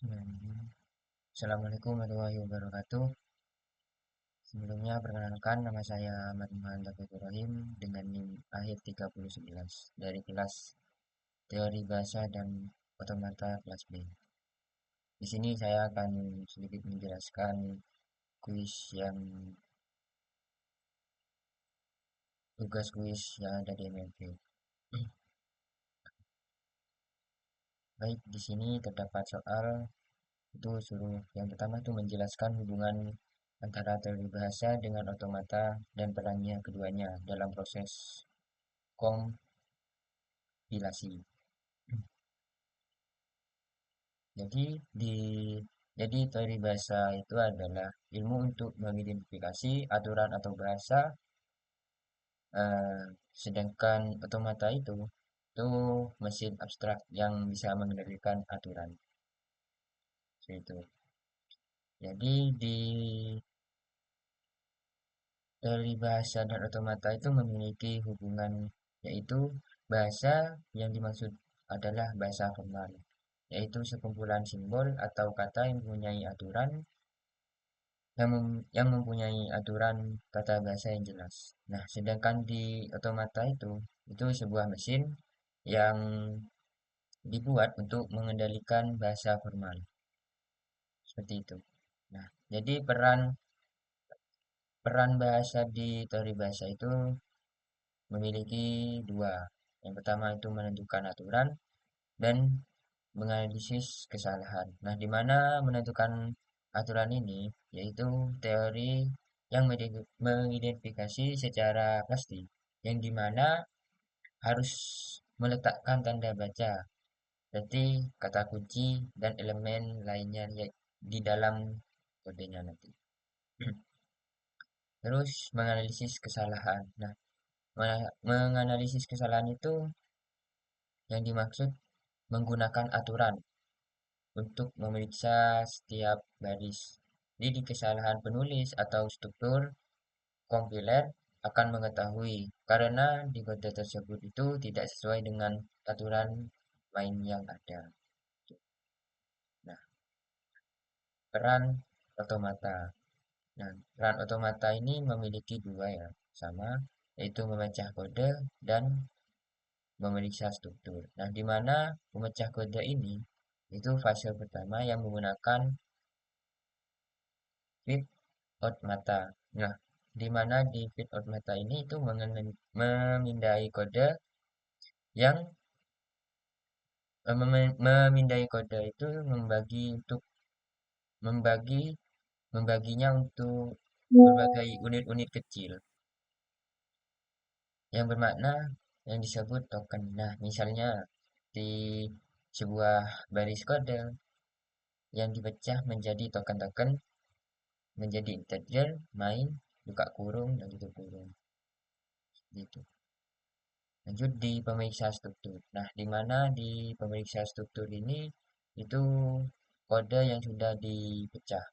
Assalamualaikum warahmatullahi wabarakatuh. Sebelumnya perkenalkan nama saya Ahmad Muhammad Taufiq Ibrahim dengan NIM akhir 3011 dari kelas Teori Bahasa dan Otomata kelas B. Di sini saya akan sedikit menjelaskan kuis yang tugas kuis yang ada di MLP. Baik, di sini terdapat soal itu suruh yang pertama itu menjelaskan hubungan antara teori bahasa dengan otomata dan perannya keduanya dalam proses kompilasi. Jadi di jadi teori bahasa itu adalah ilmu untuk mengidentifikasi aturan atau bahasa, eh, sedangkan otomata itu mesin abstrak yang bisa mengendalikan aturan. Seperti itu. Jadi di teori bahasa dan otomata itu memiliki hubungan, yaitu bahasa yang dimaksud adalah bahasa formal, yaitu sekumpulan simbol atau kata yang mempunyai aturan yang mempunyai aturan tata bahasa yang jelas. Nah, sedangkan di otomata itu sebuah mesin yang dibuat untuk mengendalikan bahasa formal. Seperti itu. Nah, jadi peran peran bahasa di teori bahasa itu memiliki dua. Yang pertama itu menentukan aturan dan menganalisis kesalahan. Nah, di mana menentukan aturan ini yaitu teori yang mengidentifikasi secara pasti, yang dimana harus meletakkan tanda baca, berarti kata kunci dan elemen lainnya di dalam kodenya nanti. Terus menganalisis kesalahan. Nah, menganalisis kesalahan itu yang dimaksud menggunakan aturan untuk memeriksa setiap baris. Jadi kesalahan penulis atau struktur kompiler akan mengetahui karena di kode tersebut itu tidak sesuai dengan aturan main yang ada. Nah, peran otomata. Nah, peran otomata ini memiliki dua ya, sama, yaitu memecah kode dan memeriksa struktur. Nah, di mana memecah kode ini itu fase pertama yang menggunakan feed out mata. Nah, di mana di feed out mata ini itu memindai kode yang memindai kode itu membagi membaginya untuk berbagai unit-unit kecil yang bermakna yang disebut token. Nah, misalnya di sebuah baris kode yang dipecah menjadi token-token menjadi integer, main, buka kurung, dan tutup kurung. Gitu. Lanjut di pemeriksa struktur. Nah, di mana di pemeriksa struktur ini itu kode yang sudah dipecah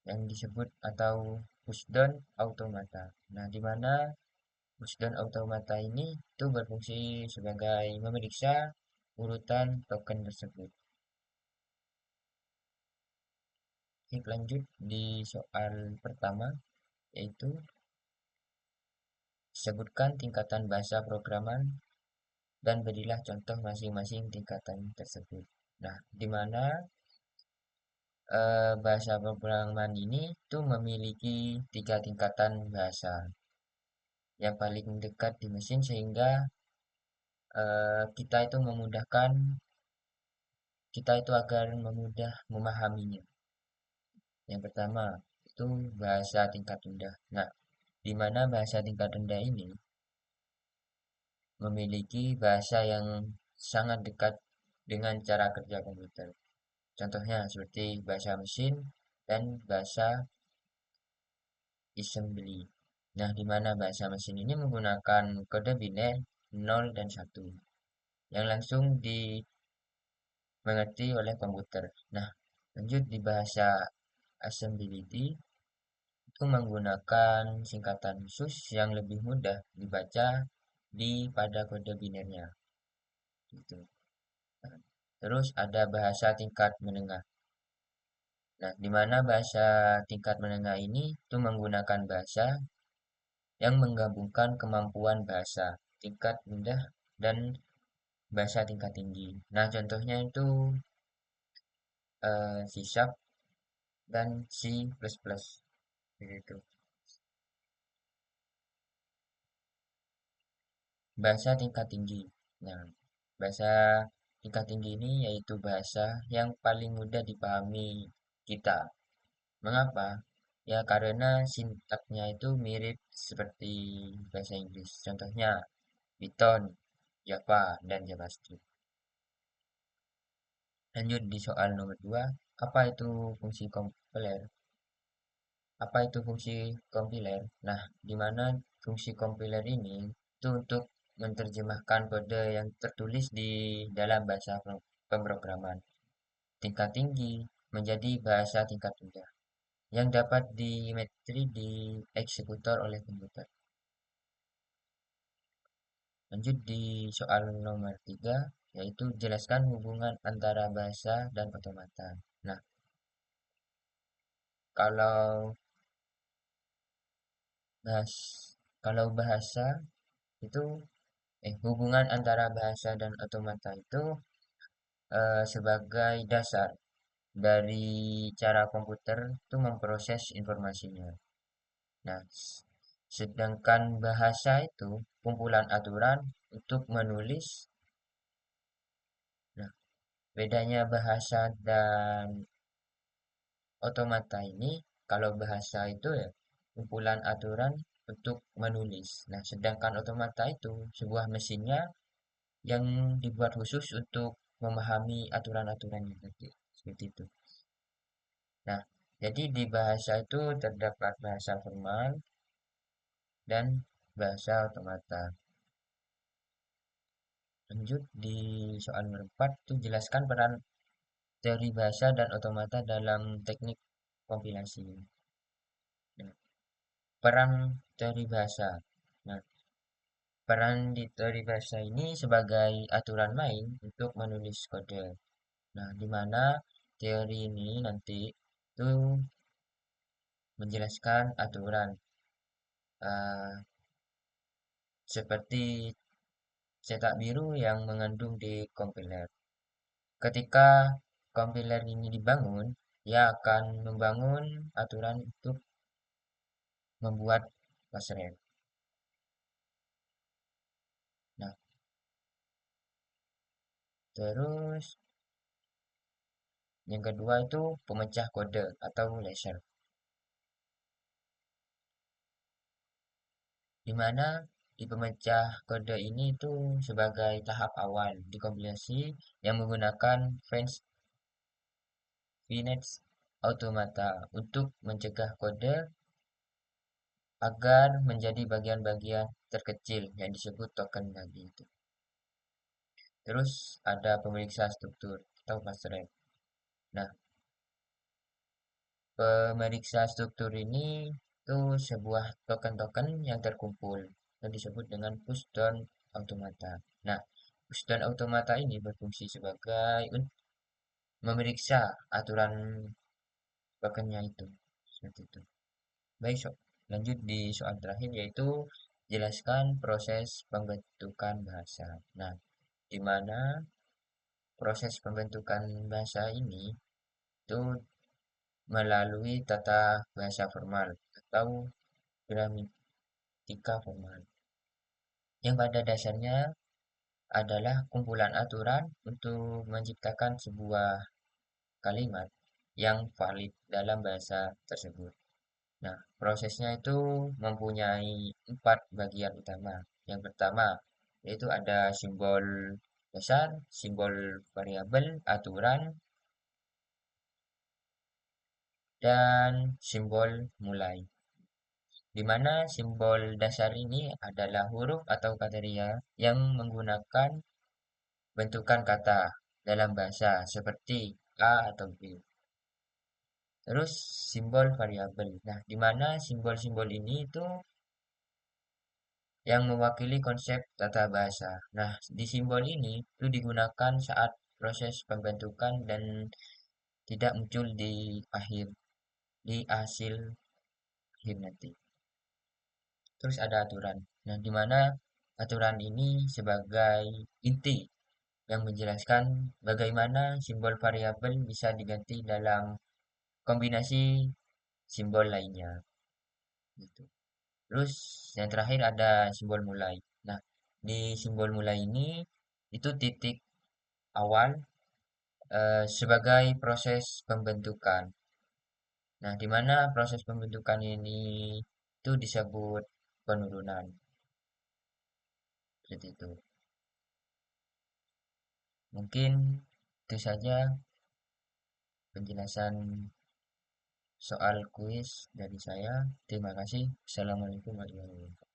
yang disebut atau pushdown automata. Nah, di mana pushdown automata ini itu berfungsi sebagai memeriksa urutan token tersebut. Oke, lanjut di soal pertama yaitu sebutkan tingkatan bahasa programan dan berilah contoh masing-masing tingkatan tersebut. Nah, di mana bahasa pemrograman ini tuh memiliki tiga tingkatan bahasa yang paling dekat di mesin sehingga kita itu memudahkan kita itu agar memudah memahaminya. Yang pertama itu bahasa tingkat rendah. Nah, di mana bahasa tingkat rendah ini memiliki bahasa yang sangat dekat dengan cara kerja komputer. Contohnya seperti bahasa mesin dan bahasa assembly. Nah, di mana bahasa mesin ini menggunakan kode biner 0 dan 1 yang langsung dimengerti oleh komputer. Nah, lanjut di bahasa assembly itu menggunakan singkatan khusus yang lebih mudah dibaca pada kode binernya. Gitu. Terus ada bahasa tingkat menengah. Nah, di mana bahasa tingkat menengah ini itu menggunakan bahasa yang menggabungkan kemampuan bahasa tingkat rendah dan bahasa tingkat tinggi. Nah, contohnya itu C Sharp dan C++. Begitu. Bahasa tingkat tinggi. Nah, bahasa tingkat tinggi ini yaitu bahasa yang paling mudah dipahami kita. Mengapa? Ya karena sintaknya itu mirip seperti bahasa Inggris. Contohnya Python, Java, dan JavaScript. Lanjut di soal nomor 2, apa itu fungsi kompiler? Apa itu fungsi kompiler? Nah, di mana fungsi kompiler ini itu untuk menerjemahkan kode yang tertulis di dalam bahasa pemrograman tingkat tinggi menjadi bahasa tingkat rendah yang dapat dimetri di eksekutor oleh komputer. Lanjut di soal nomor 3, yaitu jelaskan hubungan antara bahasa dan otomata. Nah, kalau bahas kalau bahasa itu hubungan antara bahasa dan otomata itu sebagai dasar dari cara komputer itu memproses informasinya. Nah, sedangkan bahasa itu kumpulan aturan untuk menulis. Nah, bedanya bahasa dan otomata ini, kalau bahasa itu ya kumpulan aturan untuk menulis. Nah, sedangkan otomata itu sebuah mesinnya yang dibuat khusus untuk memahami aturan-aturan yang tadi. Seperti itu. Nah, jadi di bahasa itu terdapat bahasa formal dan bahasa otomata. Lanjut di soal nomor 4, itu jelaskan peran teori bahasa dan otomata dalam teknik kompilasi. Nah, peran teori bahasa. Nah, peran di teori bahasa ini sebagai aturan main untuk menulis kode. Nah, di mana teori ini nanti itu menjelaskan aturan eh, seperti cetak biru yang mengandung di kompiler. Ketika kompiler ini dibangun, ia akan membangun aturan untuk membuat pasrel. Nah, terus yang kedua itu pemecah kode atau lasher. Di mana di pemecah kode ini itu sebagai tahap awal dikompilasi yang menggunakan finite automata untuk mencegah kode agar menjadi bagian-bagian terkecil yang disebut token tadi itu. Terus ada pemeriksa struktur atau pasrel. Nah, pemeriksa struktur ini itu sebuah token-token yang terkumpul yang disebut dengan pushdown automata. Nah, pushdown automata ini berfungsi sebagai memeriksa aturan tokennya itu. Seperti itu. Baik, lanjut di soal terakhir yaitu jelaskan proses pembentukan bahasa. Nah, di mana proses pembentukan bahasa ini itu melalui tata bahasa formal atau gramatika formal, yang pada dasarnya adalah kumpulan aturan untuk menciptakan sebuah kalimat yang valid dalam bahasa tersebut. Nah, prosesnya itu mempunyai 4 bagian utama. Yang pertama, yaitu ada simbol dasar, simbol variabel, aturan, dan simbol mulai. Di mana simbol dasar ini adalah huruf atau kriteria yang menggunakan bentukan kata dalam bahasa seperti A atau B. Terus simbol variabel. Nah, di mana simbol-simbol ini itu yang mewakili konsep tata bahasa. Nah, di simbol ini itu digunakan saat proses pembentukan dan tidak muncul di hasil akhir nanti. Terus ada aturan. Nah, di mana aturan ini sebagai inti yang menjelaskan bagaimana simbol variabel bisa diganti dalam kombinasi simbol lainnya gitu. Terus yang terakhir ada simbol mulai. Nah, di simbol mulai ini itu titik awal sebagai proses pembentukan. Nah, di mana proses pembentukan ini itu disebut penurunan. Seperti itu. Mungkin itu saja penjelasan soal kuis dari saya. Terima kasih. Assalamualaikum warahmatullahi wabarakatuh.